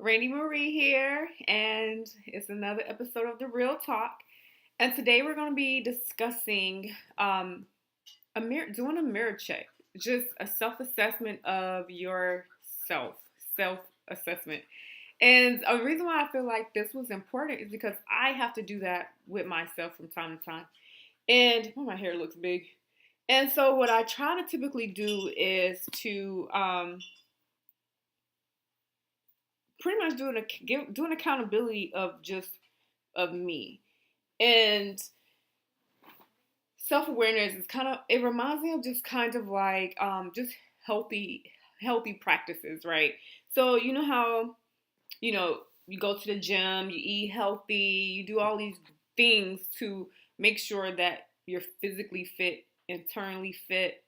Rainy Marie here, and it's another episode of The Real Talk. And today we're going to be discussing doing a mirror check, just a self assessment of yourself, self assessment. And a reason why I feel like this was important is because I have to do that with myself from time to time. And my hair looks big. And so what I try to typically do is to pretty much do an accountability of just of me. And self-awareness is kind of, it reminds me of just kind of like just healthy practices, right? So you know how, you know, you go to the gym, you eat healthy, you do all these things to make sure that you're physically fit, internally fit,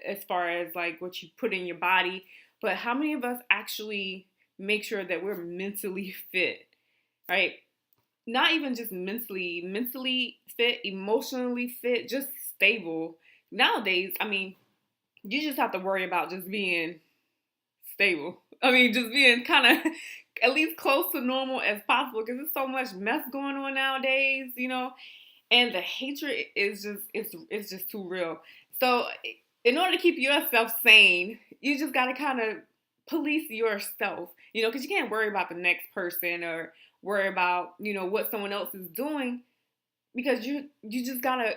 as far as like what you put in your body. But how many of us actually make sure that we're mentally fit, right? Not even just mentally fit, emotionally fit, just stable. Nowadays, I mean, you just have to worry about just being stable. I mean, just being kind of at least close to normal as possible because there's so much mess going on nowadays. And the hatred is just it's just too real. So in order to keep yourself sane, you just got to kind of police yourself, because you can't worry about the next person or worry about, what someone else is doing because you just got to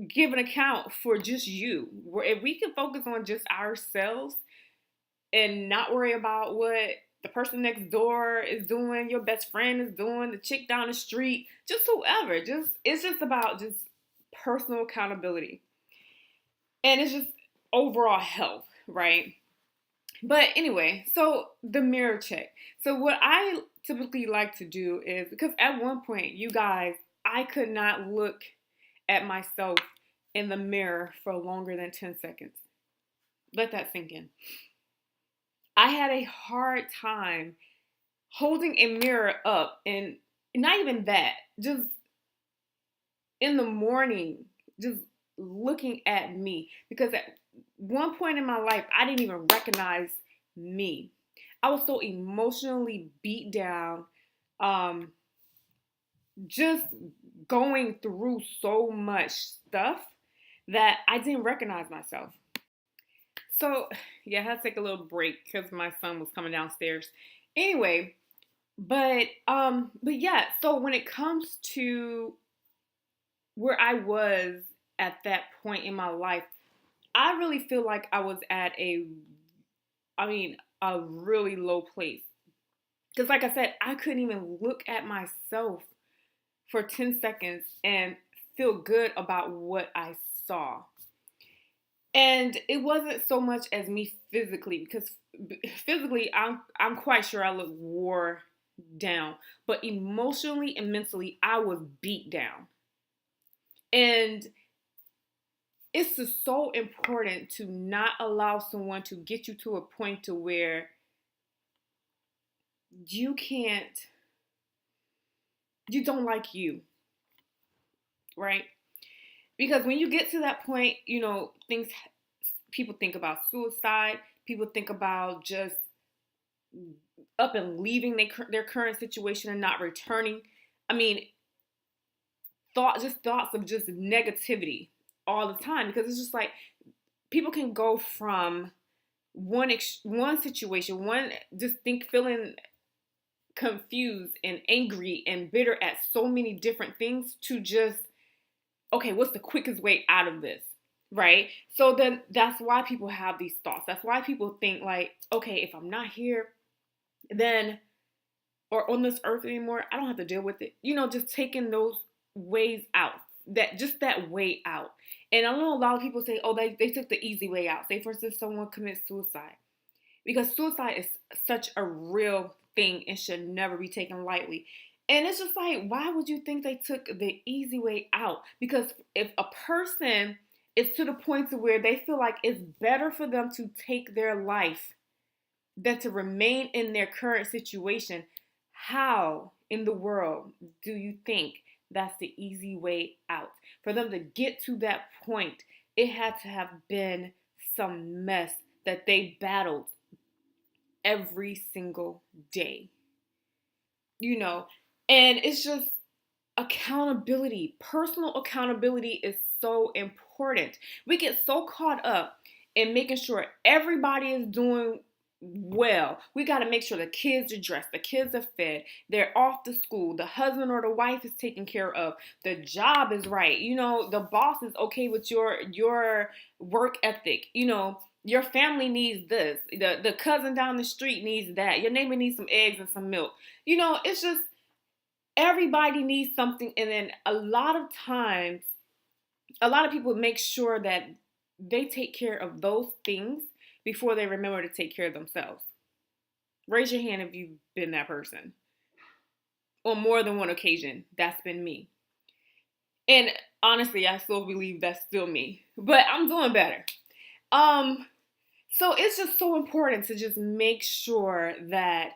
give an account for just you. If we can focus on just ourselves and not worry about what the person next door is doing, your best friend is doing, the chick down the street, just whoever. It's just about just personal accountability. And it's just overall health, right? But anyway, so the mirror check. So what I typically like to do is, because at one point, you guys, I could not look at myself in the mirror for longer than 10 seconds. Let that sink in. I had a hard time holding a mirror up, and not even that, just in the morning, just looking at me. Because at one point in my life, I didn't even recognize me. I was so emotionally beat down, um, just going through so much stuff that I didn't recognize myself. So, yeah, I had to take a little break because my son was coming downstairs. Anyway, but yeah, so when it comes to where I was at that point in my life, I really feel like I was at a really low place. Because like I said, I couldn't even look at myself for 10 seconds and feel good about what I saw. And it wasn't so much as me physically, because physically I'm quite sure I look wore down, but emotionally and mentally I was beat down. And it's just so important to not allow someone to get you to a point to where you can't you don't like you, right? Because when you get to that point, things people think about suicide, people think about just up and leaving their current situation and not returning. I mean, thoughts of just negativity all the time, because it's just like people can go from one situation, just feeling confused and angry and bitter at so many different things, to just, okay, what's the quickest way out of this, right? So then that's why people have these thoughts. That's why people think like, okay, if I'm not here, then, or on this earth anymore, I don't have to deal with it. Just taking those ways out, that way out. And I know a lot of people say, oh, they took the easy way out. Say, for instance, someone commits suicide. Because suicide is such a real thing and should never be taken lightly. And it's just like, why would you think they took the easy way out? Because if a person is to the point to where they feel like it's better for them to take their life than to remain in their current situation, how in the world do you think that's the easy way out? For them to get to that point, it had to have been some mess that they battled every single day. you know, and it's just accountability. Personal accountability is so important. We get so caught up in making sure everybody is doing well. We got to make sure the kids are dressed, the kids are fed, they're off to school, the husband or the wife is taken care of, the job is right, the boss is okay with your work ethic, your family needs this, the cousin down the street needs that, your neighbor needs some eggs and some milk. It's just everybody needs something, and then a lot of times a lot of people make sure that they take care of those things before they remember to take care of themselves. Raise your hand if you've been that person. On more than one occasion, that's been me. And honestly, I still believe that's still me. But I'm doing better. So it's just so important to just make sure that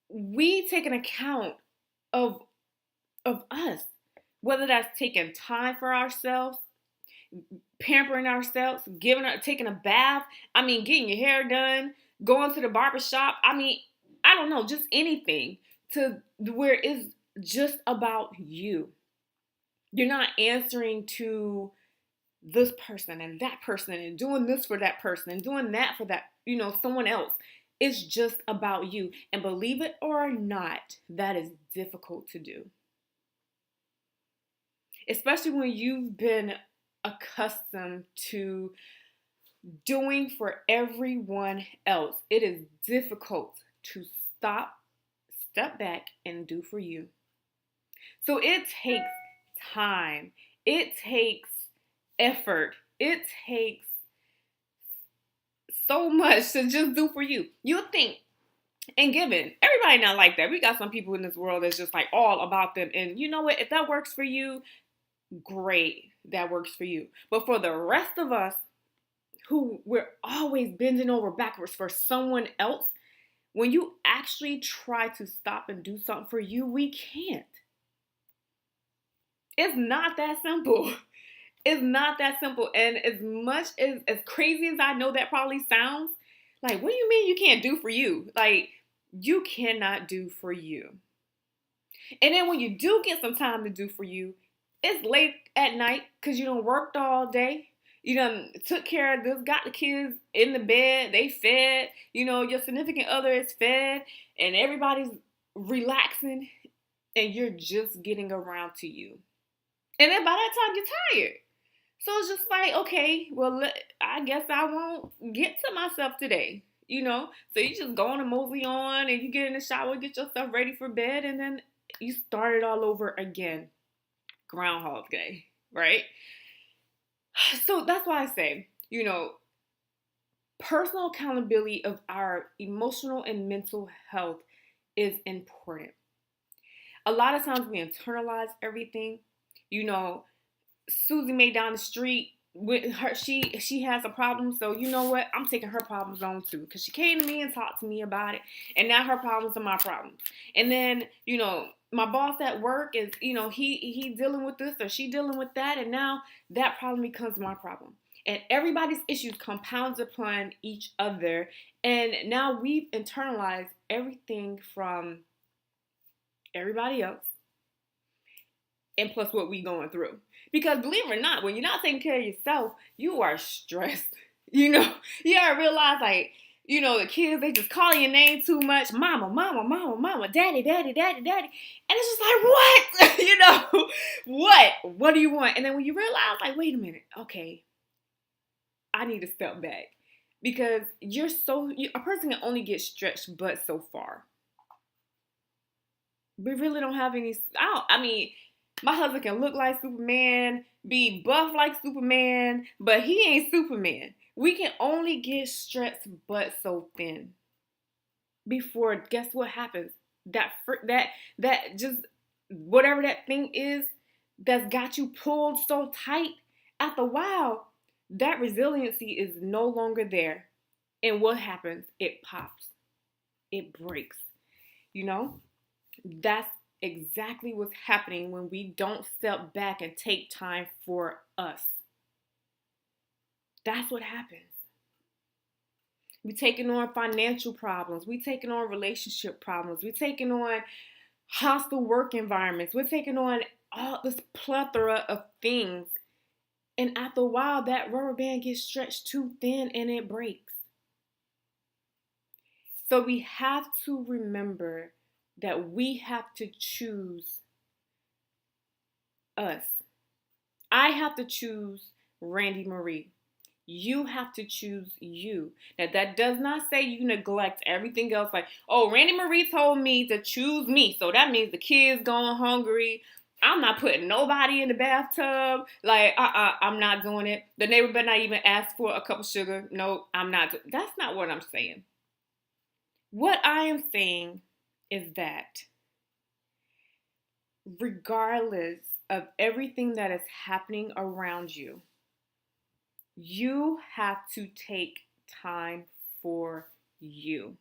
we take an account of us, whether that's taking time for ourselves, pampering ourselves, taking a bath, getting your hair done, going to the barbershop. I don't know, just anything to where it's just about you. You're not answering to this person and that person and doing this for that person and doing that for that, someone else. It's just about you. And believe it or not, that is difficult to do. Especially when you've been accustomed to doing for everyone else. It is difficult to step back, and do for you. So it takes time. It takes effort. It takes so much to just do for you. You'll think, and given, everybody not like that. We got some people in this world that's just like all about them. And you know what? If that works for you, great. That works for you. But for the rest of us who we're always bending over backwards for someone else, when you actually try to stop and do something for you, we can't. It's not that simple. It's not that simple. And as crazy as I know that probably sounds, like, what do you mean you can't do for you? Like, you cannot do for you. And then when you do get some time to do for you, it's late at night because you done worked all day. You done took care of this, got the kids in the bed, they fed, your significant other is fed, and everybody's relaxing, and you're just getting around to you. And then by that time, you're tired. So it's just like, okay, well, I guess I won't get to myself today, So you just go on and mosey on, and you get in the shower, get yourself ready for bed, and then you start it all over again. Groundhog Day, right? So that's why I say, personal accountability of our emotional and mental health is important. A lot of times we internalize everything. Susie Mae down the street with her, she has a problem, so you know what? I'm taking her problems on too, because she came to me and talked to me about it, and now her problems are my problems. And then, my boss at work is, he dealing with this or she dealing with that, and now that problem becomes my problem. And everybody's issues compounds upon each other, and now we've internalized everything from everybody else, and plus what we going through. Because believe it or not, when you're not taking care of yourself, you are stressed. You gotta realize, like, the kids, they just call your name too much. Mama, mama, mama, mama, daddy, daddy, daddy, daddy. And it's just like, what? What? What do you want? And then when you realize, like, wait a minute, okay, I need to step back. Because a person can only get stretched but so far. We really don't have any, my husband can look like Superman, be buff like Superman, but he ain't Superman. We can only get stretched but so thin. Before, guess what happens? That just, whatever that thing is that's got you pulled so tight, after a while, that resiliency is no longer there. And what happens? It pops. It breaks. That's exactly what's happening when we don't step back and take time for us. That's what happens. We taking on financial problems. We taking on relationship problems. We taking on hostile work environments. We're taking on all this plethora of things. And after a while, that rubber band gets stretched too thin and it breaks. So we have to remember that we have to choose us. I have to choose Randy Marie. You have to choose you. Now, that does not say you neglect everything else. Like, oh, Randy Marie told me to choose me. So that means the kids going hungry. I'm not putting nobody in the bathtub. Like, I'm not doing it. The neighbor better not even ask for a cup of sugar. No, I'm not. That's not what I'm saying. What I am saying is that regardless of everything that is happening around you, you have to take time for you.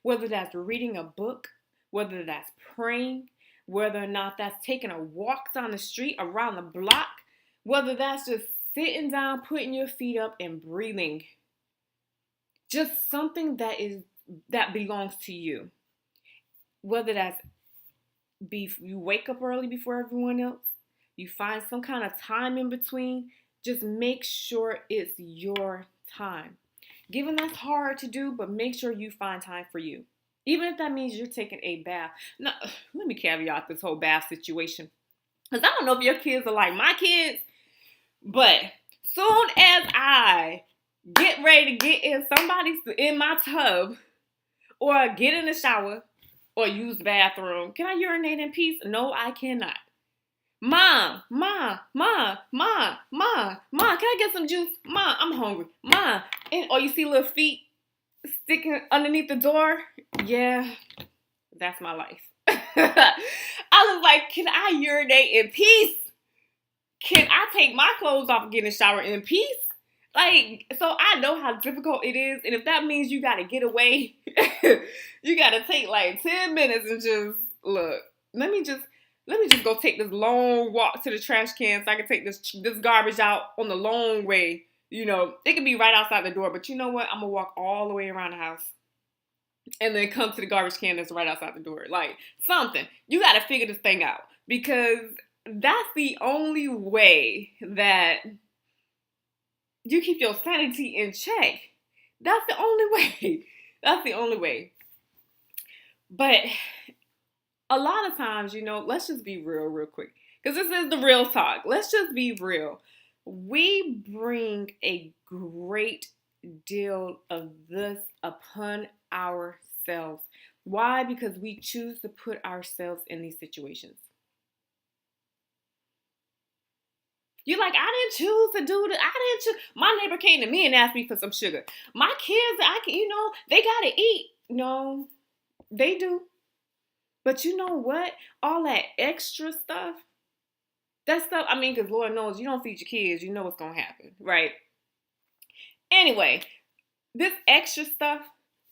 Whether that's reading a book, whether that's praying, whether or not that's taking a walk down the street, around the block, whether that's just sitting down, putting your feet up and breathing. Just something that belongs to you. Whether that's you wake up early before everyone else, you find some kind of time in between, just make sure it's your time. Given that's hard to do, but make sure you find time for you. Even if that means you're taking a bath. Now, let me caveat this whole bath situation. Because I don't know if your kids are like my kids, but soon as I get ready to get in my tub or get in the shower or use the bathroom, can I urinate in peace? No, I cannot. Mom, can I get some juice? Mom, I'm hungry. Mom, or you see little feet sticking underneath the door? Yeah, that's my life. I was like, can I urinate in peace? Can I take my clothes off and get in the shower in peace? Like, so I know how difficult it is. And if that means you got to get away, you got to take like 10 minutes and just, look, let me just go take this long walk to the trash can so I can take this garbage out on the long way. You know, it can be right outside the door, but you know what? I'm going to walk all the way around the house and then come to the garbage can that's right outside the door. Like, something. You got to figure this thing out because that's the only way that you keep your sanity in check. That's the only way. That's the only way. But a lot of times, let's just be real quick. Because this is the real talk. Let's just be real. We bring a great deal of this upon ourselves. Why? Because we choose to put ourselves in these situations. You're like, I didn't choose to do this. I didn't choose. My neighbor came to me and asked me for some sugar. My kids, they got to eat. No, they do. But you know what? All that extra stuff, because Lord knows you don't feed your kids, you know what's going to happen, right? Anyway, this extra stuff,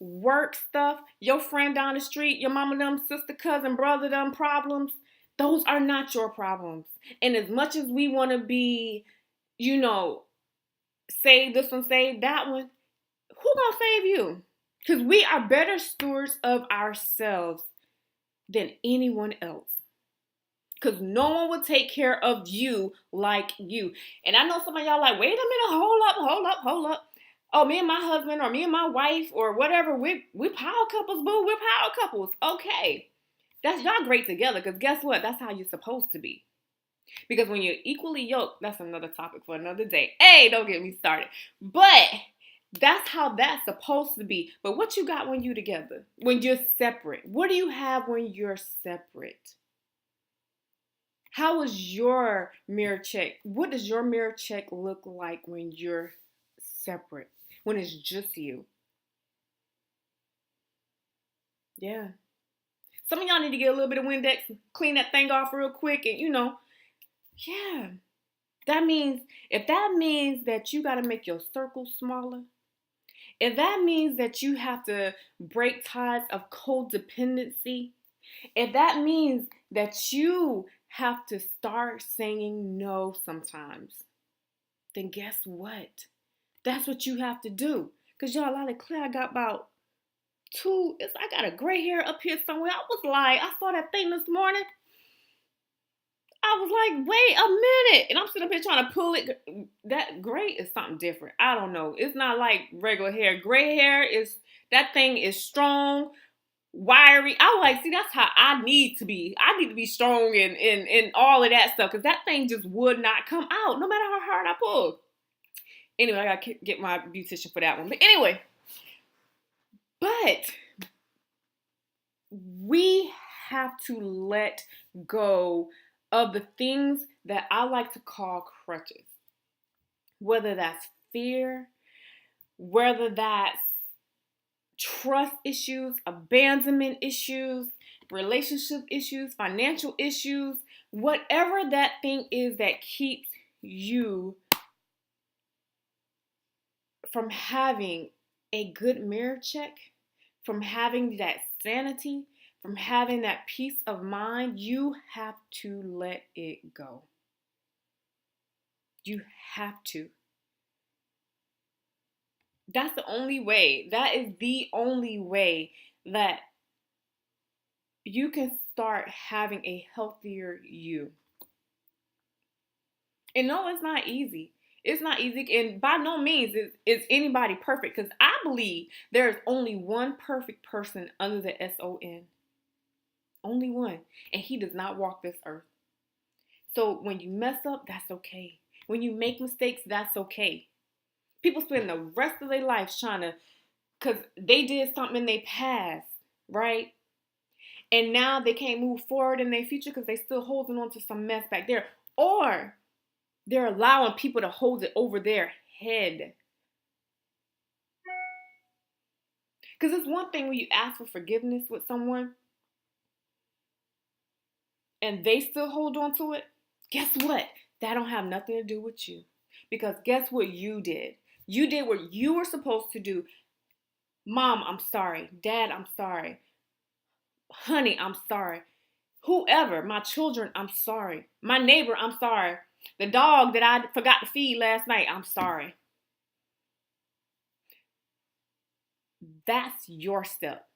work stuff, your friend down the street, your mama, them, sister, cousin, brother, them problems, those are not your problems. And as much as we want to be, save this one, save that one, who gonna save you? Because we are better stewards of ourselves than anyone else. Because no one will take care of you like you. And I know some of y'all like, wait a minute, hold up. Oh, me and my husband or me and my wife or whatever, we power couples, boo. We're power couples. Okay. That's y'all great together because guess what? That's how you're supposed to be. Because when you're equally yoked, that's another topic for another day. Hey, don't get me started. But that's how that's supposed to be. But what you got when you're together? When you're separate? What do you have when you're separate? How is your mirror check? What does your mirror check look like when you're separate? When it's just you? Yeah. Some of y'all need to get a little bit of Windex, clean that thing off real quick, and yeah. If that means that you got to make your circle smaller, if that means that you have to break ties of codependency, if that means that you have to start saying no sometimes, then guess what? That's what you have to do. Cause y'all, I declare I got about I got a gray hair up here somewhere. I was like, I saw that thing this morning. I was like, wait a minute. And I'm sitting up here trying to pull it. That gray is something different. I don't know. It's not like regular hair. Gray hair that thing is strong, wiry. I was like, see, that's how I need to be. I need to be strong and all of that stuff. Because that thing just would not come out, no matter how hard I pulled. Anyway, I got to get my beautician for that one. But anyway, we have to let go of the things that I like to call crutches. Whether that's fear, whether that's trust issues, abandonment issues, relationship issues, financial issues, whatever that thing is that keeps you from having a good mirror check, from having that sanity, from having that peace of mind, you have to let it go. You have to. That's the only way. That is the only way that you can start having a healthier you. And no, it's not easy. It's not easy. And by no means is anybody perfect. Because I believe there is only one perfect person under the SON. Only one. And he does not walk this earth. So when you mess up, that's okay. When you make mistakes, that's okay. People spend the rest of their lives trying to, because they did something in their past, right? And now they can't move forward in their future because they're still holding on to some mess back there. Or they're allowing people to hold it over their head. Because it's one thing when you ask for forgiveness with someone and they still hold on to it. Guess what? That don't have nothing to do with you. Because guess what you did? You did what you were supposed to do. Mom, I'm sorry. Dad, I'm sorry. Honey, I'm sorry. Whoever, my children, I'm sorry. My neighbor, I'm sorry. The dog that I forgot to feed last night, I'm sorry. That's your step.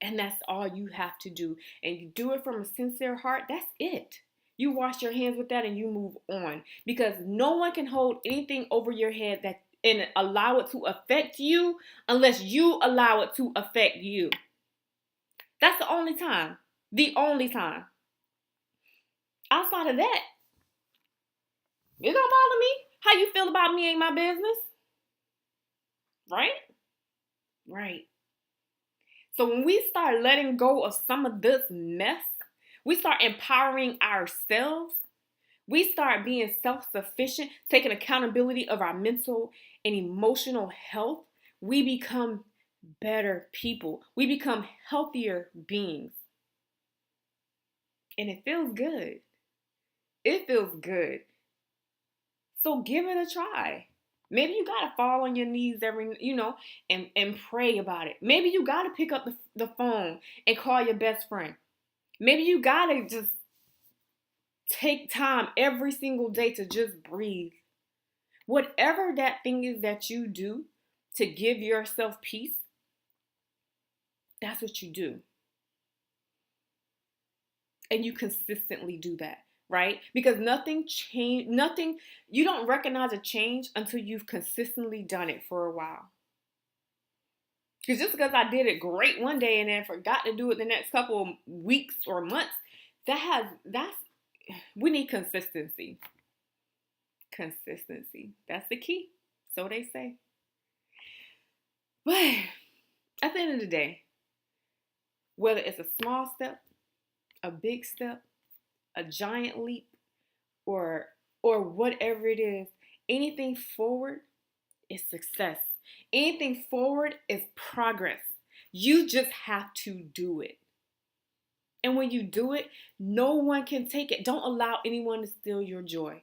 And that's all you have to do. And you do it from a sincere heart, that's it. You wash your hands with that and you move on. Because no one can hold anything over your head and allow it to affect you unless you allow it to affect you. That's the only time. The only time. Outside of that, it don't bother me. How you feel about me ain't my business. Right? Right. So when we start letting go of some of this mess, we start empowering ourselves. We start being self-sufficient, taking accountability of our mental and emotional health. We become better people. We become healthier beings. And it feels good. It feels good. So give it a try. Maybe you gotta fall on your knees and pray about it. Maybe you gotta pick up the phone and call your best friend. Maybe you gotta just take time every single day to just breathe. Whatever that thing is that you do to give yourself peace, that's what you do. And you consistently do that. Right? Because you don't recognize a change until you've consistently done it for a while. Because just because I did it great one day and then forgot to do it the next couple of weeks or months, we need consistency. Consistency. That's the key. So they say. But at the end of the day, whether it's a small step, a big step, a giant leap, or whatever it is, anything forward is success. Anything forward is progress. You just have to do it. And when you do it, no one can take it. Don't allow anyone to steal your joy.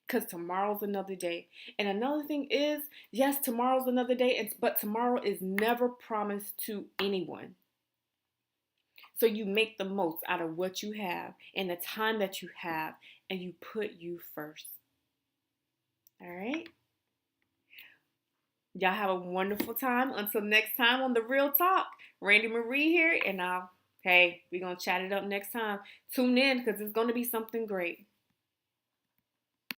Because tomorrow's another day. And another thing is, yes, tomorrow's another day, but tomorrow is never promised to anyone. So you make the most out of what you have and the time that you have, and you put you first. All right? Y'all have a wonderful time. Until next time on The Real Talk, Randy Marie here, and we're going to chat it up next time. Tune in because it's going to be something great.